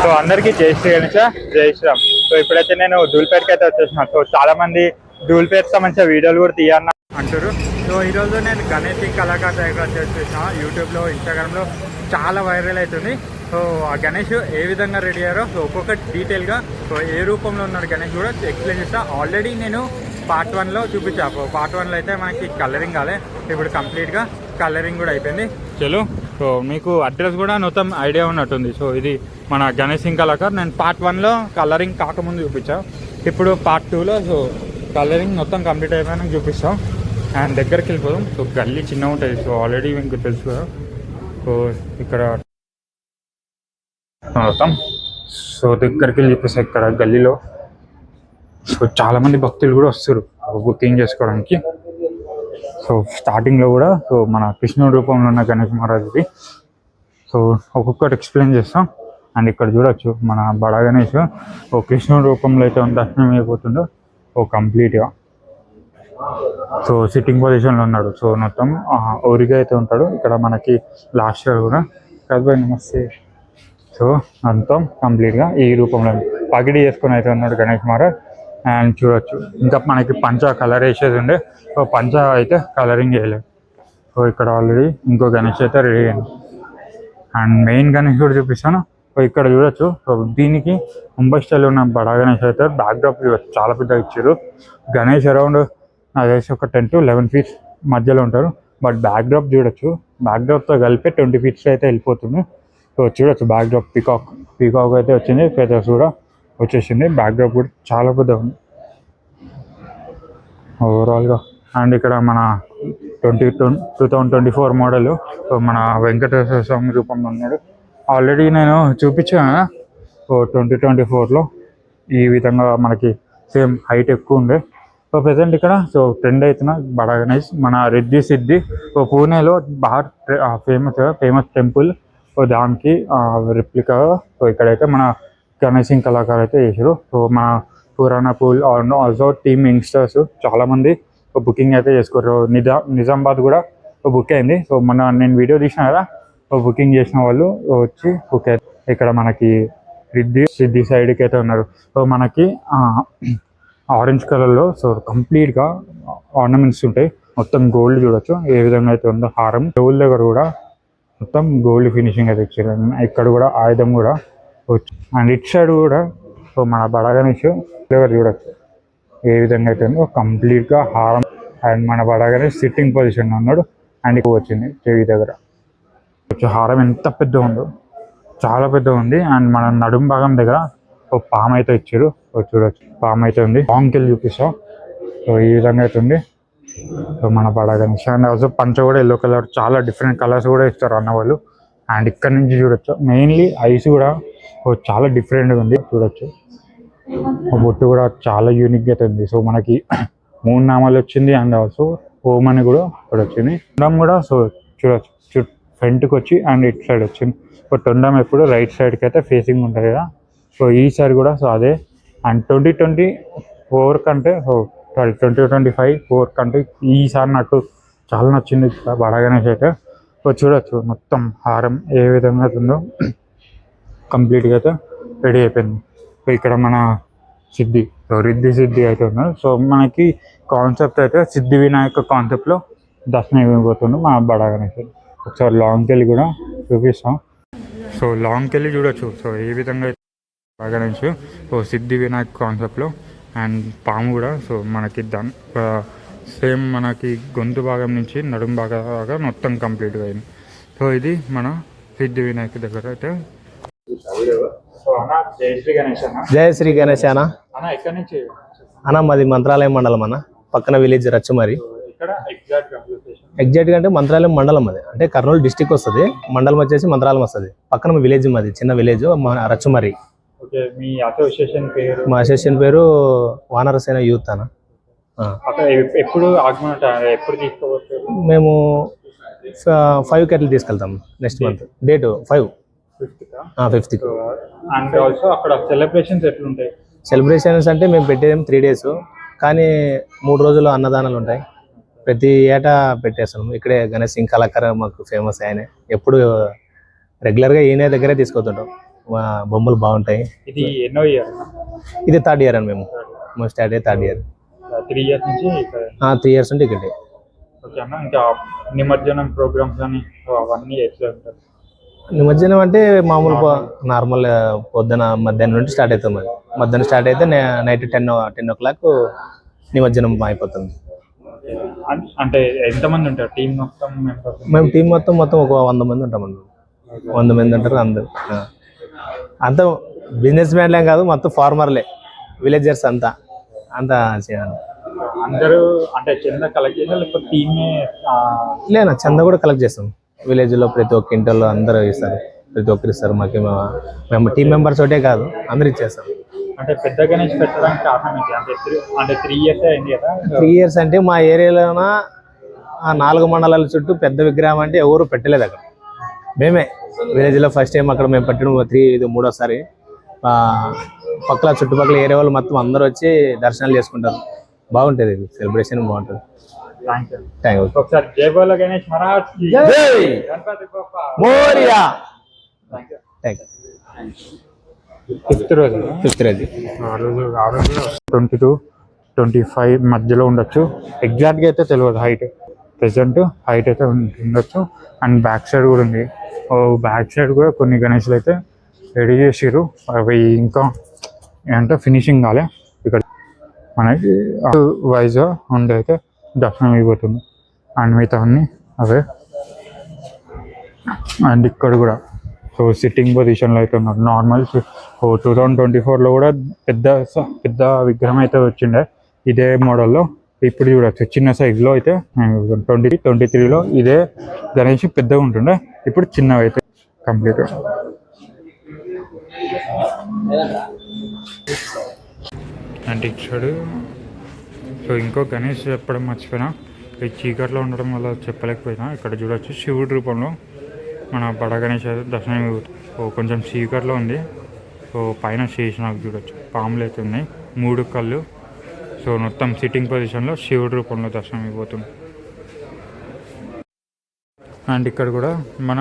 So అందరికీ జై శ్రీ గణేష, జై శ్రీరామ్. సో ఇప్పుడైతే నేను ధూల్పేటకి అయితే వచ్చేసిన. సో చాలా మంది ధూల్పేట సంబంధించిన వీడియోలు కూడా తీయన్న అంటారు. సో ఈరోజు నేను గణేష్ సింగ్ కళాకార్ దగ్గర వచ్చేసిన. యూట్యూబ్లో, ఇన్స్టాగ్రామ్లో చాలా వైరల్ అవుతుంది. సో ఆ గణేష్ ఏ విధంగా రెడీ అయ్యారో సో ఒక్కొక్కటి డీటెయిల్గా, సో ఏ రూపంలో ఉన్నాడు గణేష్ కూడా ఎక్స్ప్లెయిన్ చేస్తాను. ఆల్రెడీ నేను పార్ట్ 1లో చూపించాను. పార్ట్ 1లో అయితే మనకి కలరింగ్ కాలే, ఇప్పుడు కంప్లీట్గా కలరింగ్ కూడా అయిపోయింది. చలో, సో మీకు అడ్రస్ కూడా మొత్తం ఐడియా ఉన్నట్టుంది. సో ఇది మన గణేష్ సింగ్ కళాకార్. నేను పార్ట్ 1లో కలరింగ్ కాకముందు చూపించాను. ఇప్పుడు పార్ట్ 2లో సో కలరింగ్ మొత్తం కంప్లీట్ అయిపోయినాక చూపిస్తాం. అండ్ దగ్గరికి వెళ్ళిపోదాం. సో గల్లీ చిన్నగా ఉంటుంది. సో ఆల్రెడీ మీకు తెలుసు కదా. సో ఇక్కడ మొత్తం సో దగ్గరికి వెళ్ళి చూపిస్తాం. ఇక్కడ గల్లీలో సో చాలామంది భక్తులు కూడా వస్తారు బుకింగ్ చేసుకోవడానికి. సో స్టార్టింగ్లో కూడా సో మన కృష్ణుడి రూపంలో ఉన్న గణేష్ మహారాజ్ది సో ఒక్కొక్కటి ఎక్స్ప్లెయిన్ చేస్తాం. అండ్ ఇక్కడ చూడొచ్చు మన బడా గణేష్ ఓ కృష్ణుడి రూపంలో అయితే దర్శనం అయిపోతుందో ఓ కంప్లీట్గా సో సిట్టింగ్ పొజిషన్లో ఉన్నాడు. సో మొత్తం ఊరిగా అయితే ఉంటాడు. ఇక్కడ మనకి లాస్ట్ ఇయర్ కూడా కదబాయ్ నమస్తే. సో మొత్తం కంప్లీట్గా ఈ రూపంలో పగిడి చేసుకొని అయితే ఉన్నాడు గణేష్ మహారాజ్. అండ్ చూడొచ్చు ఇంకా మనకి పంచ కలర్ వేసేది ఉండే. సో పంచ అయితే కలరింగ్ వేయలేదు. సో ఇక్కడ ఆల్రెడీ ఇంకో గణేష్ అయితే రెడీ అయింది. అండ్ మెయిన్ గణేష్ కూడా చూపిస్తాను. సో ఇక్కడ చూడొచ్చు. సో దీనికి ముంబై స్టైల్లో ఉన్న బడా గణేష్ అయితే బ్యాక్డ్రాప్ చాలా పెద్దగా ఇచ్చారు. గణేష్ అరౌండ్ నాకు తెలిసి ఒక 10 to 11 feet మధ్యలో ఉంటారు. బట్ బ్యాక్డ్రాప్ చూడొచ్చు, బ్యాక్డ్రాప్తో కలిపి 20 feet అయితే వెళ్ళిపోతుంది. సో చూడొచ్చు బ్యాక్డ్రాప్ పీకాక్ అయితే వచ్చింది, ఫెదర్స్ కూడా వచ్చేసింది. బ్యాక్డ్రాప్ కూడా చాలా పెద్దగా ఉంది ఓవరాల్గా. అండ్ ఇక్కడ మన 2024 మోడల్ మన వెంకటేశ్వర స్వామి రూపంలో ఉన్నాడు. ఆల్రెడీ నేను చూపించాను. సో 2024లో ఈ విధంగా మనకి సేమ్ హైట్ ఎక్కువ ఉండే. సో ప్రజెంట్ ఇక్కడ సో ట్రెండ్ అవుతున్న బడా గణేష్ మన రెడ్డి సిద్ధి సో పూణేలో బాగా ఫేమస్ టెంపుల్. సో దానికి రిప్లికా. సో ఇక్కడైతే మన గణేష్ సింగ్ కళాకార్ అయితే చేశారు. సో మన పురాణ పూల్ ఆల్సో టీమ్ యంగ్స్టర్స్ చాలామంది బుకింగ్ అయితే చేసుకోరు. నిజామాబాద్ కూడా బుక్ అయింది. సో మొన్న నేను వీడియో తీసిన కదా, సో బుకింగ్ చేసిన వాళ్ళు వచ్చి బుక్ అయ్యారు. ఇక్కడ మనకి సిద్ధి సైడ్కి అయితే ఉన్నారు. సో మనకి ఆరెంజ్ కలర్లో సో కంప్లీట్గా ఆర్నమెంట్స్ ఉంటాయి. మొత్తం గోల్డ్ చూడొచ్చు ఏ విధంగా అయితే ఉందో. హారం చెవుల దగ్గర కూడా మొత్తం గోల్డ్ ఫినిషింగ్ అయితే ఇచ్చారు. ఇక్కడ కూడా ఆయుధం కూడా వచ్చు. అండ్ ఇట్ సైడ్ కూడా సో మన బడా గణేష్ దగ్గర చూడొచ్చు ఏ విధంగా అయితే ఉందో కంప్లీట్గా హారం. అండ్ మన బడా గణేష్ సిట్టింగ్ పొజిషన్లో ఉన్నాడు. అండ్ ఎక్కువ వచ్చింది చెవి దగ్గర హారం ఎంత పెద్ద ఉందో, చాలా పెద్దగా ఉంది. అండ్ మన నడుం భాగం దగ్గర ఒక పామ్ అయితే ఇచ్చారు. చూడొచ్చు పామ్ అయితే ఉంది. లాంగ్కి వెళ్ళి చూపిస్తాం. సో ఈ విధంగా అయితే ఉంది. సో మన బడా గణేష్. అండ్ ఆల్సో పంచ కూడా ఎల్లో కలర్, చాలా డిఫరెంట్ కలర్స్ కూడా ఇస్తారు అన్న వాళ్ళు. అండ్ ఇక్కడ నుంచి చూడొచ్చు మెయిన్లీ ఐస్ కూడా చాలా డిఫరెంట్గా ఉంది. చూడొచ్చు బొట్టు కూడా చాలా యూనిక్గా అయితే ఉంది. సో మనకి 3 నామాలు వచ్చింది. అండ్ ఆల్సో ఓం అని కూడా ఇక్కడ వచ్చింది. తొండం కూడా సో చూడొచ్చు ఫ్రంట్కి వచ్చి అండ్ ఇటు సైడ్ వచ్చింది. సో తొండం ఎప్పుడు రైట్ సైడ్కి అయితే ఫేసింగ్ ఉంటుంది కదా. సో ఈసారి కూడా సో అదే. అండ్ 2024 కంటే సో 2025 కంటే ఈసారి నాకు చాలా నచ్చింది బడా గణేష్ అయితే. సో చూడొచ్చు మొత్తం హారం ఏ విధంగా ఉందో కంప్లీట్గా అయితే రెడీ అయిపోయింది. సో ఇక్కడ మన రిద్ధి సిద్ధి అయితే ఉన్నారు. సో మనకి కాన్సెప్ట్ అయితే సిద్ధి వినాయక కాన్సెప్ట్లో దర్శనం అయిపోతుంది మన బడా గణేష్. ఒకసారి లాంగ్కి వెళ్ళి కూడా చూపిస్తాం. సో లాంగ్కి వెళ్ళి చూడొచ్చు సో ఏ విధంగా బడా గణేష్ సో సిద్ధి వినాయక కాన్సెప్ట్లో. అండ్ పాము కూడా సో మనకి సేమ్ మనకి గొంతు భాగం నుంచి నడుం భాగం దాకా మొత్తం కంప్లీట్గా అయింది. సో ఇది మన సిద్ధి వినాయక దగ్గర అయితే. జయ శ్రీ గణేష్ అన్న మాది మంత్రాలయం మండలం అన్న, పక్కన విలేజ్ రచ్చమరి. ఎగ్జాక్ట్గా అంటే మంత్రాలయం మండలం అది, అంటే కర్నూలు డిస్టిక్ వస్తుంది. మండలం వచ్చేసి మంత్రాలయం వస్తుంది. పక్కన విలేజ్ మాది, చిన్న విలేజ్ రచ్చమరి. మా అసోసియేషన్ పేరు వానరసేన యూత్ అన్న. మేము 5 cattle తీసుకెళ్తాం next month. Date 5th. And also అక్కడ సెలబ్రేషన్స్ ఎట్లుంటాయి? సెలబ్రేషన్స్ అంటే మేము పెట్టేది 3 days, కానీ 3 రోజులు అన్నదానాలు ఉంటాయి. ప్రతి ఏటా పెట్టేస్తాము. ఇక్కడే గణేష్ సింగ్ కళాకార్ మాకు ఫేమస్. ఆయన ఎప్పుడు రెగ్యులర్గా ఈయన దగ్గరే తీసుకొస్తుంటాం. బొమ్మలు బాగుంటాయి. ఇది ఎన్నో ఇయర్? ఇది 3rd ఇయర్ అని మేము స్టార్ట్ అయ్యి 3rd ఇయర్. 3 ఇయర్స్ నుంచి 3 ఇయర్స్ నుండి ఇక్కడే. ఓకే అన్న. ఇంకా నిమజ్జనం ప్రోగ్రామ్స్ అని అవన్నీ ఎట్లా ఉంటారు? నిమజ్జనం అంటే మామూలు నార్మల్ పొద్దున మధ్యాహ్నం నుండి స్టార్ట్ అవుతుంది. మధ్యాహ్నం స్టార్ట్ అయితే నైట్ 10 o'clock నిమజ్జనం అయిపోతుంది. అంటే ఎంతమంది ఉంటారు టీం మొత్తం మెంబర్స్? మేము టీం మొత్తం ఒక 100 మంది ఉంటామండి. 100 మంది ఉంటారు అందరు. అంతా బిజినెస్ మ్యాన్లేం కాదు, మొత్తం ఫార్మర్లే, విలేజర్స్ అంతా చేయాలి. అందరూ అంటే చందా కలెక్ట్ చేయాలి లేకపోతే టీమే? లేదా చందా కూడా కలెక్ట్ చేస్తాం. విలేజ్లో ప్రతి ఒక్క ఇంట్లో అందరూ ఇస్తారు, ప్రతి ఒక్కరు ఇస్తారు. మాకు మేము టీం మెంబర్స్ ఒకటే కాదు, అందరు ఇచ్చేస్తాం. అంటే పెద్ద గణేష్ పెట్టడానికి కారణం ఏంటి? అంటే 3 ఇయర్స్ అయింది కదా. 3 ఇయర్స్ అంటే మా ఏరియాలోన 4 మండలాల చుట్టూ పెద్ద విగ్రహం అంటే ఎవరు పెట్టలేదు. అక్కడ మేమే విలేజ్లో ఫస్ట్ టైం అక్కడ మేము పెట్టడం. ఇది 3వసారి. పక్కల చుట్టుపక్కల ఏరియా వాళ్ళు మొత్తం అందరూ వచ్చి దర్శనాలు చేసుకుంటారు. బాగుంటుంది, ఇది సెలబ్రేషన్ బాగుంటుంది. Thank you. ఒకసారి జై బోలో గణేష్ మహారాజ్ కి జై. Ganpati Bappa Morya. Thank you. Thank you. 5th రోజు. 5th రోజు. ఆ రోజు 22, 25 మధ్యలో ఉండొచ్చు. ఎగ్జాక్ట్గా అయితే తెలియదు హైట్. ప్రెసెంట్ హైట్ అయితే ఉండొచ్చు. అండ్ బ్యాక్ సైడ్ కూడా ఉంది. బ్యాక్ సైడ్ కూడా కొన్ని గణేష్లు అయితే రెడీ చేసిర్రు. అవి ఇంకా ఏంటంటే ఫినిషింగ్ కాలే. ఇక్కడ మనకి వైజ్గా ఉండి అయితే దర్శనం అయిపోతుంది. అండ్ మిగతా అన్నీ అవే. అండ్ ఇక్కడ కూడా సిట్టింగ్ పొజిషన్లో అయితే ఉన్నారు. నార్మల్ 2024లో కూడా పెద్ద విగ్రహం అయితే వచ్చిండే ఇదే మోడల్లో. ఇప్పుడు చూడచ్చు చిన్న సైజులో అయితే 2023లో ఇదే గణేష్ పెద్దగా ఉంటుండే, ఇప్పుడు చిన్నవి అయితే కంప్లీట్. అంటే ఇచ్చాడు. సో ఇంకో గణేష్ చెప్పడం మర్చిపోయినా, ఈ చీకట్లో ఉండడం వల్ల చెప్పలేకపోయినా. ఇక్కడ చూడొచ్చు శివుడి రూపంలో మన బడ గణేష్ దర్శనం. కొంచెం చీకట్లో ఉంది. సో పైన శేషనాగ్ చూడొచ్చు, పాములు అయితే ఉన్నాయి, 3 కళ్ళు. సో మొత్తం సిట్టింగ్ పొజిషన్లో శివుడి రూపంలో దర్శనం అయిపోతుంది. అండ్ ఇక్కడ కూడా మన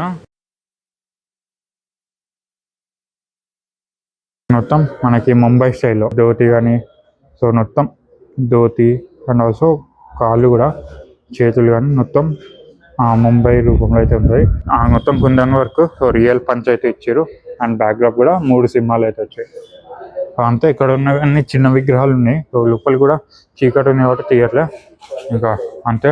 మొత్తం మనకి ముంబై స్టైల్లో ధోతి కానీ, సో మొత్తం ధోతి అండ్ ఆల్సో కాళ్ళు కూడా, చేతులు కానీ మొత్తం ముంబై రూపంలో అయితే ఉంటాయి. మొత్తం kundan work. So real punch అయితే ఇచ్చారు. అండ్ బ్యాక్డ్రాప్ కూడా 3 సింహాలు అయితే వచ్చాయి. అంతే. ఇక్కడ ఉన్నవన్నీ చిన్న విగ్రహాలు ఉన్నాయి. సో లోపల కూడా చీకటి ఉన్నాయి కాబట్టి తీయట్లే ఇంకా. అంతే.